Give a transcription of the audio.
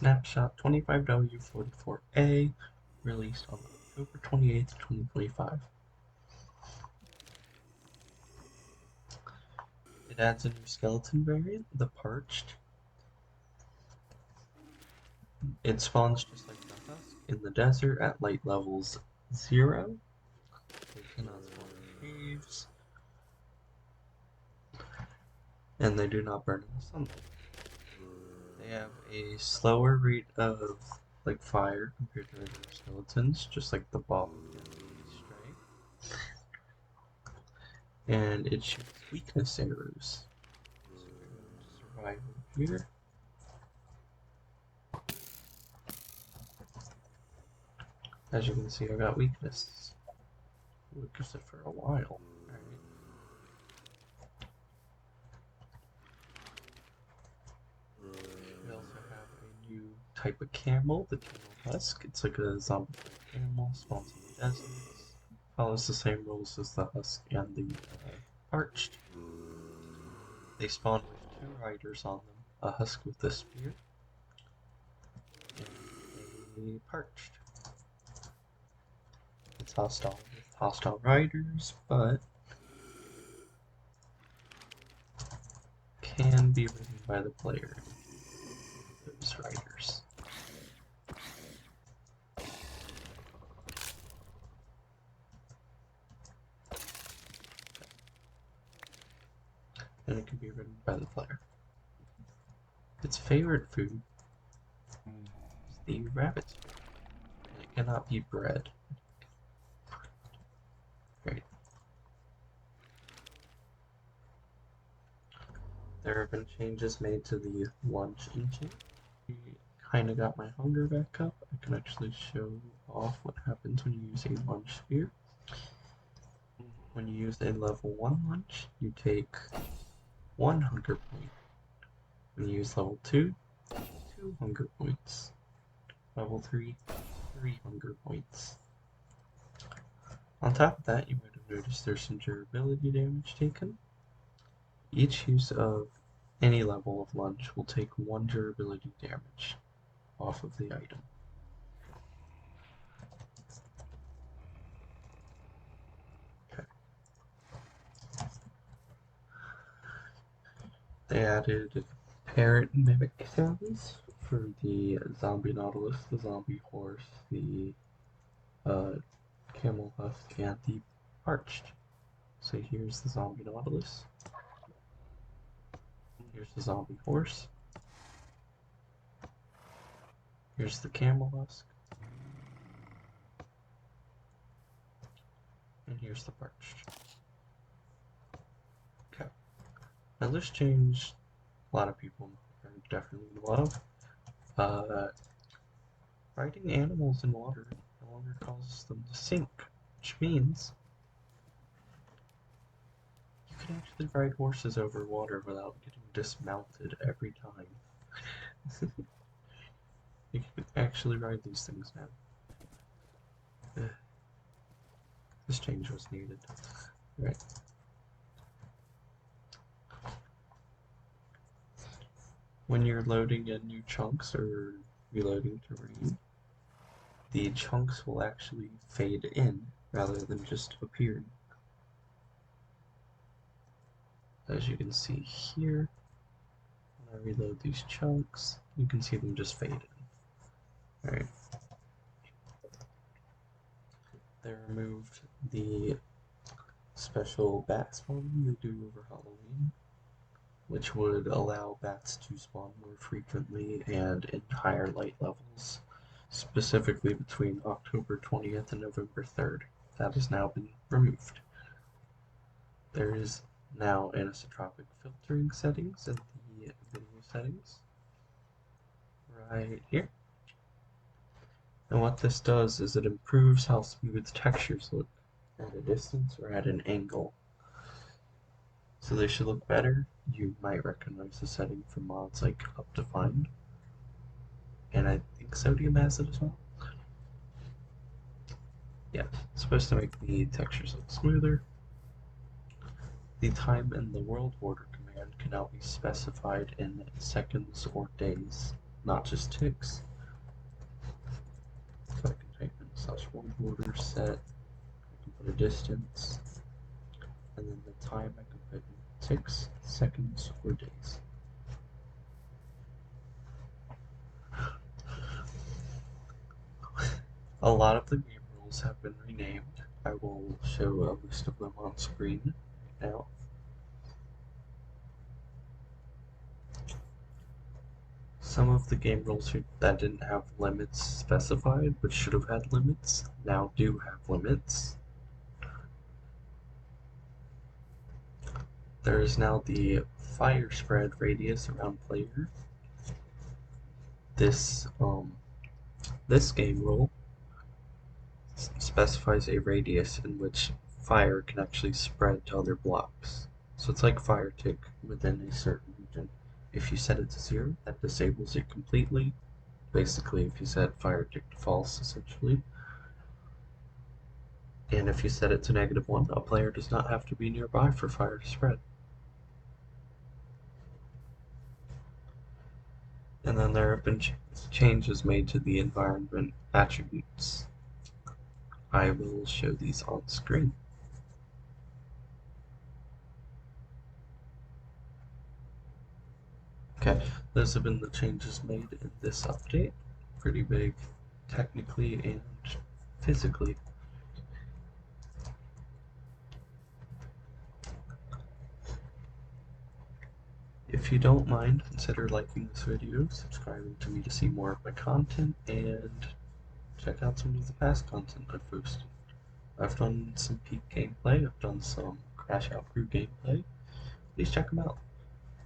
Snapshot 25w44a, released on October 28th, 2025. It adds a new skeleton variant, the Parched. It spawns just like the Husk in the desert at light levels 0. They cannot spawn in caves, and they do not burn in the sunlight. They have a slower rate of fire compared to regular skeletons, just like the Ball and the Stray. And it shoots weakness arrows. So we're going to survival here. As you can see, I got weakness. Weakness it for a while. Alright. We also have a new type of camel, the Camel Husk. It's like a zombie animal, spawns in the deserts. Follows the same rules as the Husk and the Parched. They spawn with 2 riders on them, a Husk with a spear, and a Parched. It's hostile with hostile riders, but can be ridden by the player. Those riders. And it can be ridden by the player. Its favorite food is the rabbit's food, and it cannot be bred. Great. There have been changes made to the lunch engine. I kinda got my hunger back up. I can actually show off what happens when you use a lunch sphere. When you use a level 1 lunch, you take 1 hunger point. When you use level 2, 2 hunger points. Level 3, 3 hunger points. On top of that, you might have noticed there's some durability damage taken. Each use of any level of lunch will take 1 durability damage off of the item. Okay. They added parrot and mimic sounds for the zombie nautilus, the zombie horse, the camel husk, and the parched. So here's the zombie nautilus. Here's the zombie horse. Here's the camel husk. And here's the parched. Okay. Now this change a lot of people are definitely in love. Riding animals in water no longer causes them to sink, which means you can actually ride horses over water without getting dismounted every time. You can actually ride these things now. This change was needed. Right. When you're loading in new chunks or reloading terrain, the chunks will actually fade in rather than just appearing. As you can see here, when I reload these chunks, you can see them just fade in. Alright. They removed the special bat spawning they do over Halloween, which would allow bats to spawn more frequently and in higher light levels, specifically between October 20th and November 3rd. That has now been removed. There is now anisotropic filtering settings in the video settings right here. And what this does is it improves how smooth textures look at a distance or at an angle. So they should look better. You might recognize the setting from mods like Updefined. And I think Sodium has it as well. Yeah, it's supposed to make the textures look smoother. The time in the world order command can now be specified in seconds or days. not just ticks. So I can type in /1 border set, I can put a distance, and then the time I can put in ticks, seconds, or days. A lot of the game rules have been renamed. I will show a list of them on screen now. Some of the game rules that didn't have limits specified, but should have had limits, now do have limits. There is now the fire spread radius around player. This game rule specifies a radius in which fire can actually spread to other blocks. So it's like fire tick within a certain region. If you set it to 0, that disables it completely. Basically, if you set fire tick to false, essentially. And if you set it to -1, a player does not have to be nearby for fire to spread. And then there have been changes made to the environment attributes. I will show these on screen. Okay, those have been the changes made in this update. Pretty big, technically and physically. If you don't mind, consider liking this video, subscribing to me to see more of my content, and check out some of the past content I've posted. I've done some peak gameplay, I've done some Crash Out Crew gameplay. Please check them out.